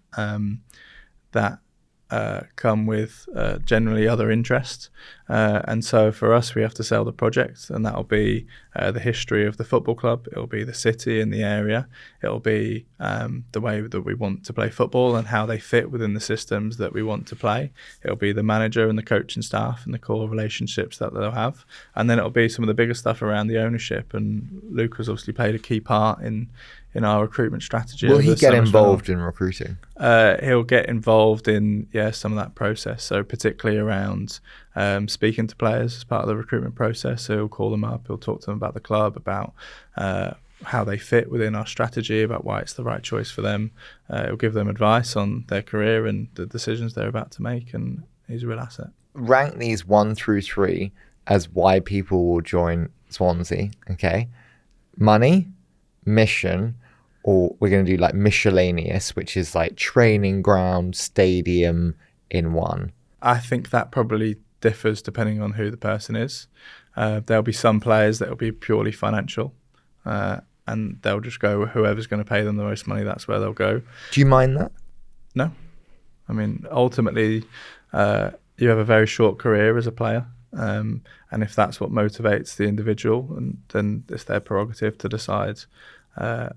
come with generally other interests. And so for us, we have to sell the project, and that'll be the history of the football club. It'll be the city and the area. It'll be the way that we want to play football and how they fit within the systems that we want to play. It'll be the manager and the coaching staff and the core relationships that they'll have. And then it'll be some of the bigger stuff around the ownership. And Luka's obviously played a key part in our recruitment strategy. Will he get involved in recruiting? He'll get involved in some of that process. So particularly around speaking to players as part of the recruitment process. So he'll call them up. He'll talk to them about the club, about how they fit within our strategy, about why it's the right choice for them. He'll give them advice on their career and the decisions they're about to make. And he's a real asset. Rank these 1 through 3 as why people will join Swansea. Okay, money, mission, or we're going to do like miscellaneous, which is like training ground, stadium in one. I think that probably differs depending on who the person is. There'll be some players that will be purely financial, and they'll just go whoever's going to pay them the most money, that's where they'll go. Do you mind that? No. I mean, ultimately, you have a very short career as a player, and if that's what motivates the individual, then it's their prerogative to decide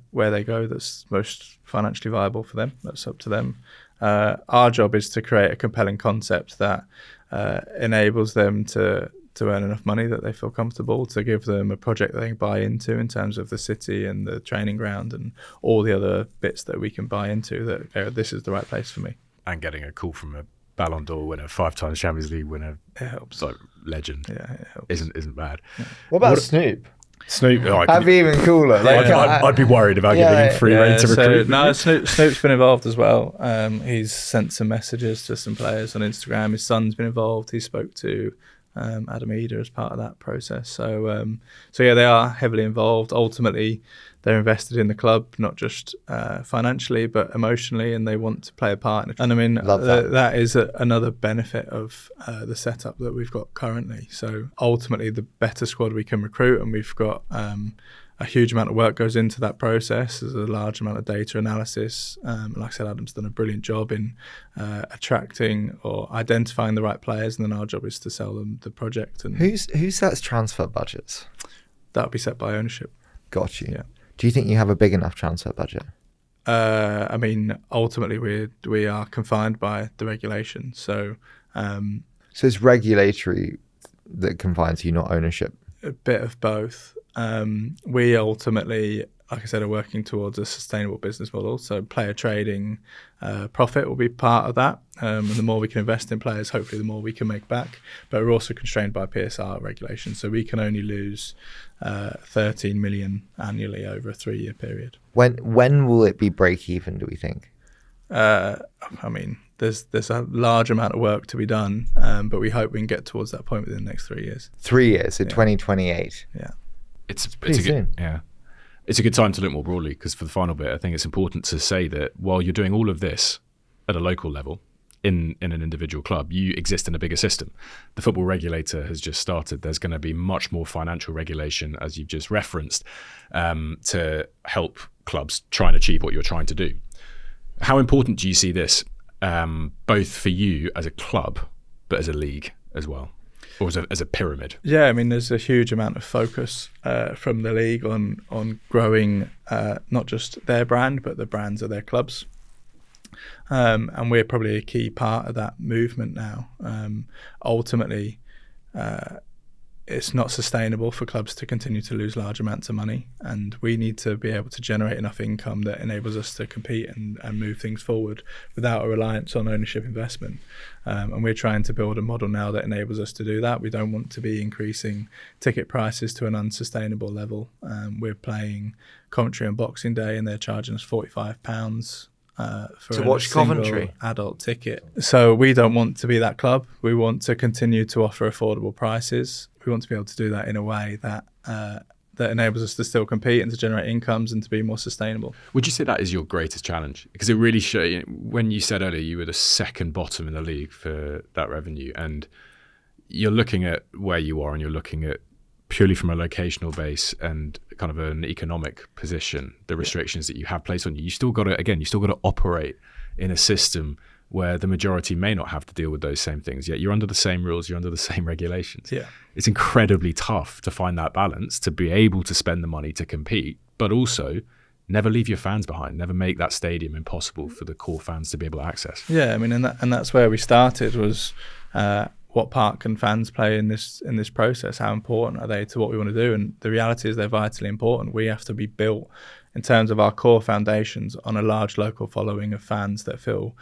where they go that's most financially viable for them. That's up to them. Our job is to create a compelling concept that enables them to earn enough money that they feel comfortable, to give them a project that they can buy into in terms of the city and the training ground and all the other bits that we can buy into, that this is the right place for me. And getting a call from a Ballon d'Or winner, 5 times Champions League winner, it helps. Like legend. Yeah, it helps. Isn't bad. Yeah. What about Snoop? Snoop, That'd be even cooler. I'd be worried about giving him free rein to recruit. No, Snoop's been involved as well. He's sent some messages to some players on Instagram. His son's been involved. He spoke to Adam Eder as part of that process. So they are heavily involved. Ultimately, they're invested in the club, not just financially, but emotionally, and they want to play a part. And I mean, that is another benefit of the setup that we've got currently. So ultimately, the better squad we can recruit, and we've got a huge amount of work goes into that process. There's a large amount of data analysis. Like I said, Adam's done a brilliant job in attracting or identifying the right players, and then our job is to sell them the project. And who sets transfer budgets? That'll be set by ownership. Got you. Yeah. Do you think you have a big enough transfer budget? I mean, ultimately, we are confined by the regulation. So it's regulatory that confines you, not ownership? A bit of both. We ultimately, like I said, are working towards a sustainable business model. So player trading profit will be part of that. And the more we can invest in players, hopefully the more we can make back. But we're also constrained by PSR regulations. So we can only lose 13 million annually over a 3-year period. When will it be break even, do we think? I mean, there's a large amount of work to be done, but we hope we can get towards that point within the next 3 years. 3 years, so 2028. Yeah. It's a good, yeah. It's a good time to look more broadly, because for the final bit, I think it's important to say that while you're doing all of this at a local level, in an individual club, you exist in a bigger system. The football regulator has just started. There's going to be much more financial regulation, as you've just referenced, to help clubs try and achieve what you're trying to do. How important do you see this, both for you as a club, but as a league as well, or as a pyramid? Yeah, I mean, there's a huge amount of focus from the league on growing not just their brand, but the brands of their clubs. And we're probably a key part of that movement now. Ultimately, it's not sustainable for clubs to continue to lose large amounts of money, and we need to be able to generate enough income that enables us to compete and move things forward without a reliance on ownership investment. And we're trying to build a model now that enables us to do that. We don't want to be increasing ticket prices to an unsustainable level. We're playing Coventry on Boxing Day, and they're charging us £45 for to watch Coventry adult ticket. So we don't want to be that club. We want to continue to offer affordable prices. We want to be able to do that in a way that enables us to still compete and to generate incomes and to be more sustainable. Would you say that is your greatest challenge? Because it really shows, when you said earlier you were the second bottom in the league for that revenue, and you're looking at where you are and you're looking at purely from a locational base and kind of an economic position, the restrictions that you have placed on you, you still got to operate in a system where the majority may not have to deal with those same things, yet you're under the same rules, you're under the same regulations. Yeah. It's incredibly tough to find that balance, to be able to spend the money to compete, but also never leave your fans behind, never make that stadium impossible for the core fans to be able to access. Yeah, I mean, and that's where we started, was what part can fans play in this process? How important are they to what we want to do? And the reality is they're vitally important. We have to be built in terms of our core foundations on a large local following of fans that feel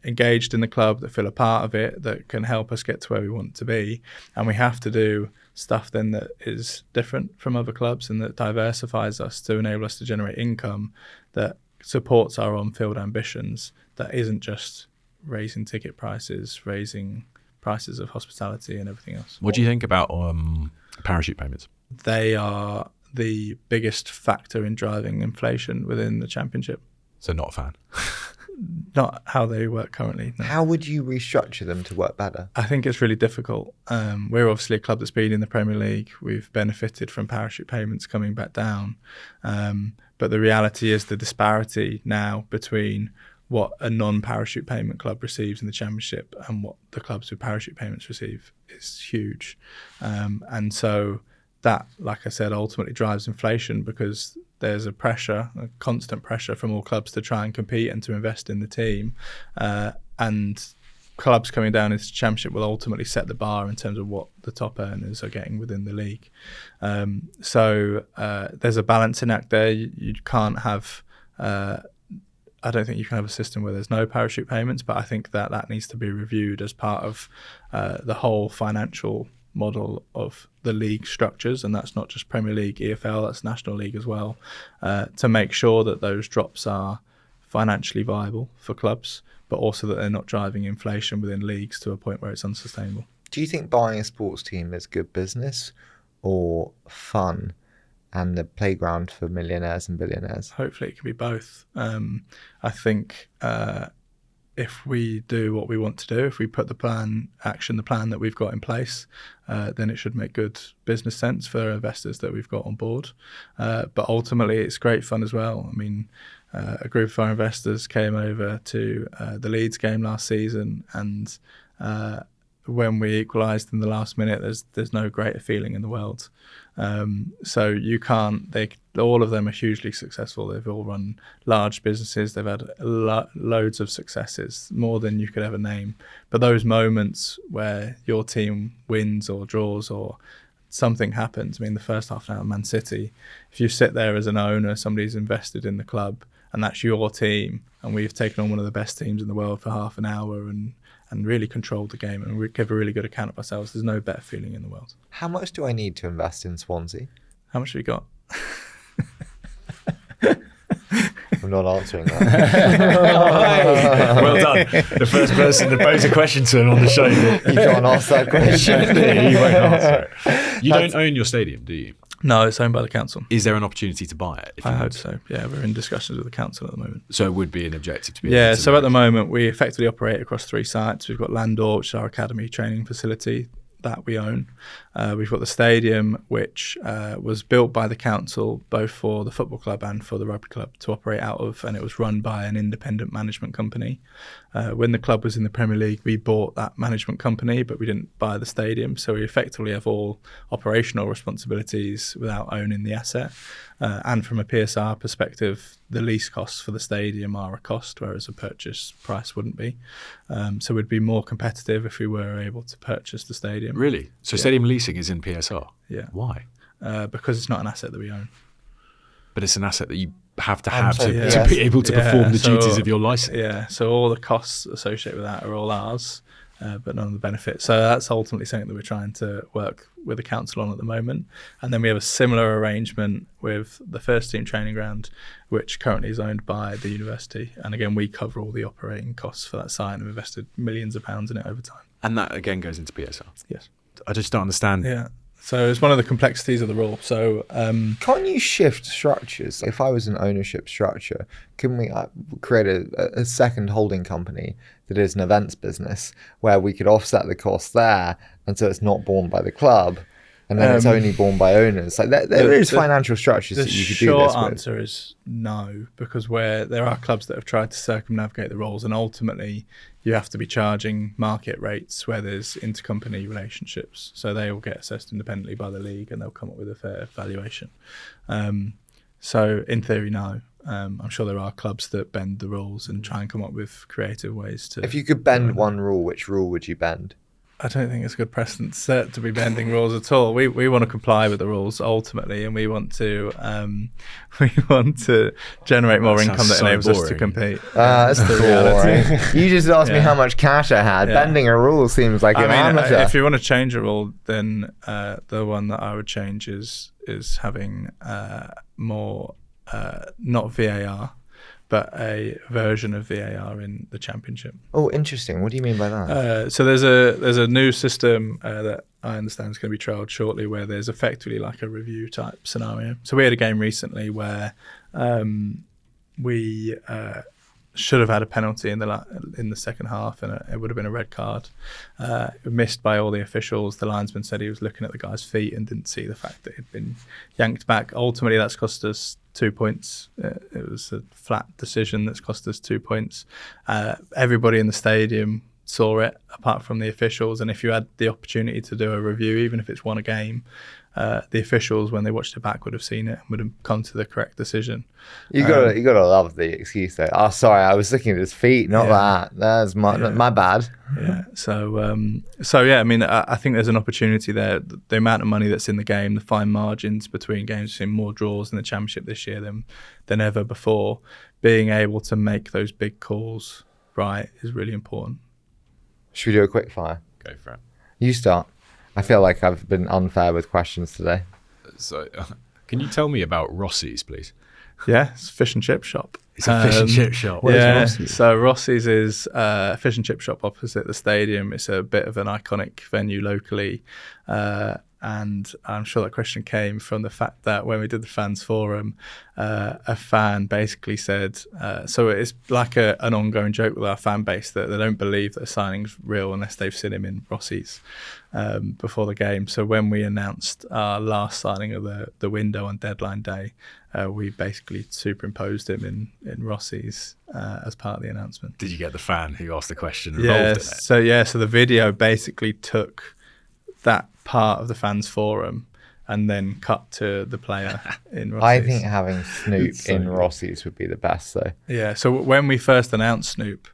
engaged in the club, that feel a part of it, that can help us get to where we want to be. And we have to do stuff then that is different from other clubs and that diversifies us to enable us to generate income that supports our on-field ambitions, that isn't just raising ticket prices, raising prices of hospitality and everything else. What do you think about parachute payments? They are the biggest factor in driving inflation within the Championship. So not a fan. Not how they work currently. No. How would you restructure them to work better? I think it's really difficult. We're obviously a club that's been in the Premier League. We've benefited from parachute payments coming back down. But the reality is the disparity now between what a non-parachute payment club receives in the Championship and what the clubs with parachute payments receive is huge. And so that, like I said, ultimately drives inflation because there's a constant pressure from all clubs to try and compete and to invest in the team. And clubs coming down into the Championship will ultimately set the bar in terms of what the top earners are getting within the league. So there's a balancing act there. You can't have... I don't think you can have a system where there's no parachute payments, but I think that needs to be reviewed as part of the whole financial model of the league structures, and that's not just Premier League, EFL, that's National League as well, to make sure that those drops are financially viable for clubs, but also that they're not driving inflation within leagues to a point where it's unsustainable. Do you think buying a sports team is good business or fun and the playground for millionaires and billionaires? Hopefully it can be both. I think if we do what we want to do, if we put the plan that we've got in place, then it should make good business sense for investors that we've got on board. But ultimately, it's great fun as well. I mean, a group of our investors came over to the Leeds game last season, and when we equalised in the last minute, there's no greater feeling in the world. So you can't. All of them are hugely successful. They've all run large businesses. They've had loads of successes, more than you could ever name. But those moments where your team wins or draws or something happens. I mean, the first half an hour, Man City. If you sit there as an owner, somebody's invested in the club, and that's your team, and we've taken on one of the best teams in the world for half an hour and really controlled the game and we give a really good account of ourselves. There's no better feeling in the world. How much do I need to invest in Swansea? How much have you got? I'm not answering that. Well done. The first person to pose a question to him on the show. You can't ask that question. You won't answer it. You don't own your stadium, do you? No, it's owned by the council. Is there an opportunity to buy it? I hope so. Yeah, we're in discussions with the council at the moment. So it would be an objective to be. Yeah, so at the moment we effectively operate across 3 sites. We've got Landor, which is our academy training facility that we own. We've got the stadium, which was built by the council, both for the football club and for the rugby club to operate out of, and it was run by an independent management company. When the club was in the Premier League, we bought that management company, but we didn't buy the stadium. So we effectively have all operational responsibilities without owning the asset. And from a PSR perspective, the lease costs for the stadium are a cost, whereas a purchase price wouldn't be. So we'd be more competitive if we were able to purchase the stadium. Really? So stadium leasing is in PSR? Yeah. Why? Because it's not an asset that we own. But it's an asset that you have to have sorry, to be able to perform the duties of your license. Yeah, so all the costs associated with that are all ours, but none of the benefits. So that's ultimately something that we're trying to work with the council on at the moment. And then we have a similar arrangement with the first team training ground, which currently is owned by the university. And again, we cover all the operating costs for that site and we've invested millions of pounds in it over time. And that again goes into PSR? Yes. I just don't understand. Yeah. So it's one of the complexities of the rule. So can't you shift structures? If I was an ownership structure, can we create a second holding company that is an events business where we could offset the cost there and so it's not borne by the club, and then it's only borne by owners. Like there is financial structures that you could do this with. The short answer is no, because where there are clubs that have tried to circumnavigate the rules, and ultimately you have to be charging market rates where there's intercompany relationships. So they will get assessed independently by the league, and they'll come up with a fair valuation. So in theory, no. I'm sure there are clubs that bend the rules and try and come up with creative ways to. If you could bend one rule, which rule would you bend? I don't think it's a good precedent set to be bending rules at all. We want to comply with the rules ultimately, and we want to generate more income that enables us to compete. That's the reality. You just asked me how much cash I had. Yeah. Bending a rule seems like an amateur. If you want to change a rule, then the one that I would change is having more not VAR, but a version of VAR in the Championship. Oh, interesting. What do you mean by that? So there's a new system that I understand is going to be trialled shortly, where there's effectively like a review type scenario. So we had a game recently where we should have had a penalty in the second half, and it would have been a red card. Missed by all the officials. The linesman said he was looking at the guy's feet and didn't see the fact that he'd been yanked back. Ultimately, that's cost us 2 points. It was a flat decision that's cost us 2 points. Everybody in the stadium saw it, apart from the officials. And if you had the opportunity to do a review, even if it's one a game, the officials, when they watched it back, would have seen it and would have come to the correct decision. You gotta love the excuse though. Oh, sorry, I was looking at his feet, not that. That's my bad. Yeah. So yeah, I mean, I think there's an opportunity there. The amount of money that's in the game, the fine margins between games, we've seen more draws in the Championship this year than ever before. Being able to make those big calls right is really important. Should we do a quick fire? Go for it. You start. I feel like I've been unfair with questions today. So, can you tell me about Rossi's, please? Yeah, it's a fish and chip shop. It's a fish and chip shop. What is Rossi's? So Rossi's is a fish and chip shop opposite the stadium. It's a bit of an iconic venue locally. And I'm sure that question came from the fact that when we did the fans forum, a fan basically said, so it's like an ongoing joke with our fan base that they don't believe that a signing's real unless they've seen him in Rossi's before the game. So when we announced our last signing of the window on deadline day, we basically superimposed him in Rossi's as part of the announcement. Did you get the fan who asked the question involved in it? So the video basically took that part of the fans forum and then cut to the player in Rossi's. I think having Snoop in Rossi's would be the best though. Yeah, so when we first announced Snoop,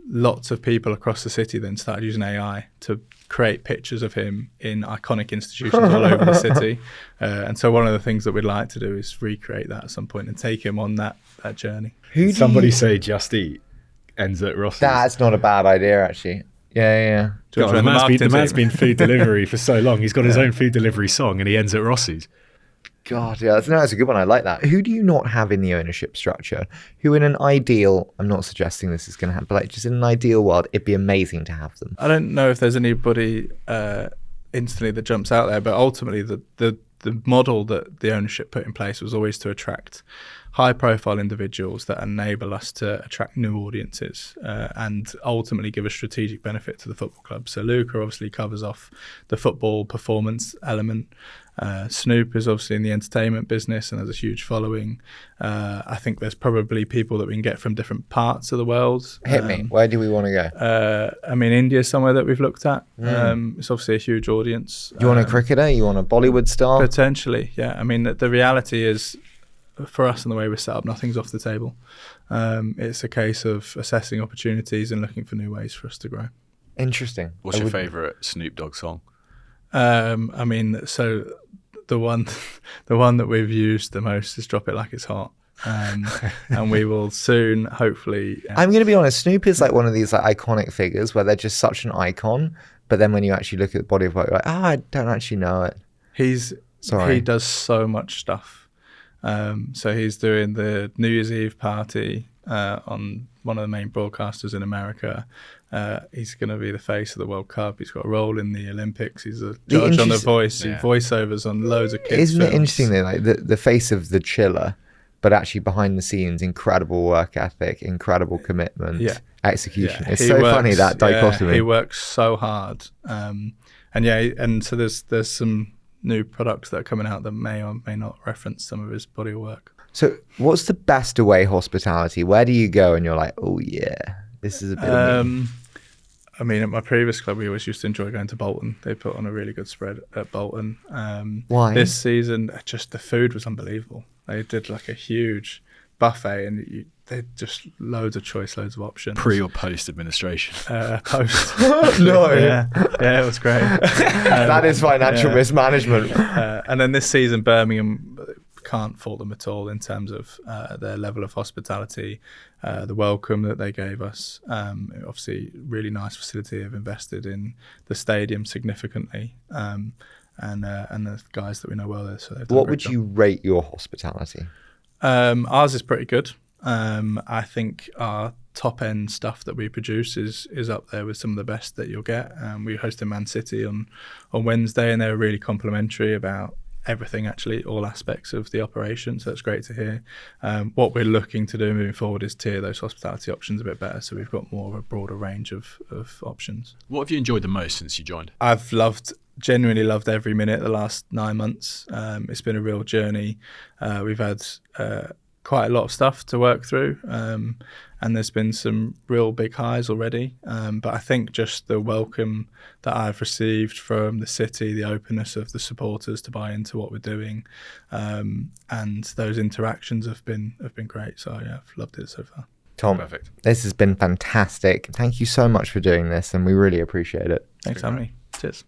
lots of people across the city then started using AI to create pictures of him in iconic institutions all over the city. And so one of the things that we'd like to do is recreate that at some point and take him on that journey. Somebody say Just Eat ends at Rossi's. That's not a bad idea actually. Yeah. God, the man's been food delivery for so long. He's got his own food delivery song and he ends at Rossi's. God, yeah, that's a good one. I like that. Who do you not have in the ownership structure? Who in an ideal, I'm not suggesting this is going to happen, but like just in an ideal world, it'd be amazing to have them. I don't know if there's anybody instantly that jumps out there, but ultimately the model that the ownership put in place was always to attract high-profile individuals that enable us to attract new audiences and ultimately give a strategic benefit to the football club. So Luka obviously covers off the football performance element. Snoop is obviously in the entertainment business and has a huge following. I think there's probably people that we can get from different parts of the world. Hit me. Where do we want to go? I mean, India is somewhere that we've looked at. It's obviously a huge audience. You want a cricketer? You want a Bollywood star? Potentially, yeah. I mean, the reality is, for us and the way we're set up, nothing's off the table. It's a case of assessing opportunities and looking for new ways for us to grow. Interesting. What's your favourite Snoop Dogg song? I mean, so the one that we've used the most is "Drop It Like It's Hot," and we will soon, hopefully. I'm going to be honest. Snoop is like one of these like iconic figures where they're just such an icon, but then when you actually look at the body of work, you're like, I don't actually know it. He does so much stuff. So he's doing the New Year's Eve party on one of the main broadcasters in America. He's going to be the face of the World Cup. He's got a role in the Olympics. He's a judge on The Voice. He voiceovers on loads of kids' Isn't films. it interesting though, like the face of the chiller, but actually behind the scenes, incredible work ethic, incredible commitment, execution. It's so funny, that dichotomy. He works so hard. And and so there's some new products that are coming out that may or may not reference some of his body of work. So what's the best away hospitality? Where do you go and you're like, oh yeah, this is a bit of me? I mean, at my previous club, we always used to enjoy going to Bolton. They put on a really good spread at Bolton. Why? This season, just the food was unbelievable. They did like a huge buffet, and they just loads of choice, loads of options. Pre or post administration? Post. No. Yeah, it was great. That is financial mismanagement. And then this season, Birmingham, can't fault them at all in terms of their level of hospitality, the welcome that they gave us. Obviously, really nice facility. Have invested in the stadium significantly, and the guys that we know well there. So they've done What a great would job. you rate your hospitality? Ours is pretty good. I think our top end stuff that we produce is up there with some of the best that you'll get. We hosted Man City on Wednesday, and they were really complimentary about everything, actually, all aspects of the operation. So it's great to hear. What we're looking to do moving forward is tier those hospitality options a bit better, so we've got more of a broader range of options. What have you enjoyed the most since you joined? I've genuinely loved every minute the last 9 months. It's been a real journey. We've had quite a lot of stuff to work through, and there's been some real big highs already. But I think just the welcome that I've received from the city, the openness of the supporters to buy into what we're doing, and those interactions have been great. So yeah, I've loved it so far. Tom, Perfect. this has been fantastic. Thank you so much for doing this, and we really appreciate it. Thanks for having me. Cheers.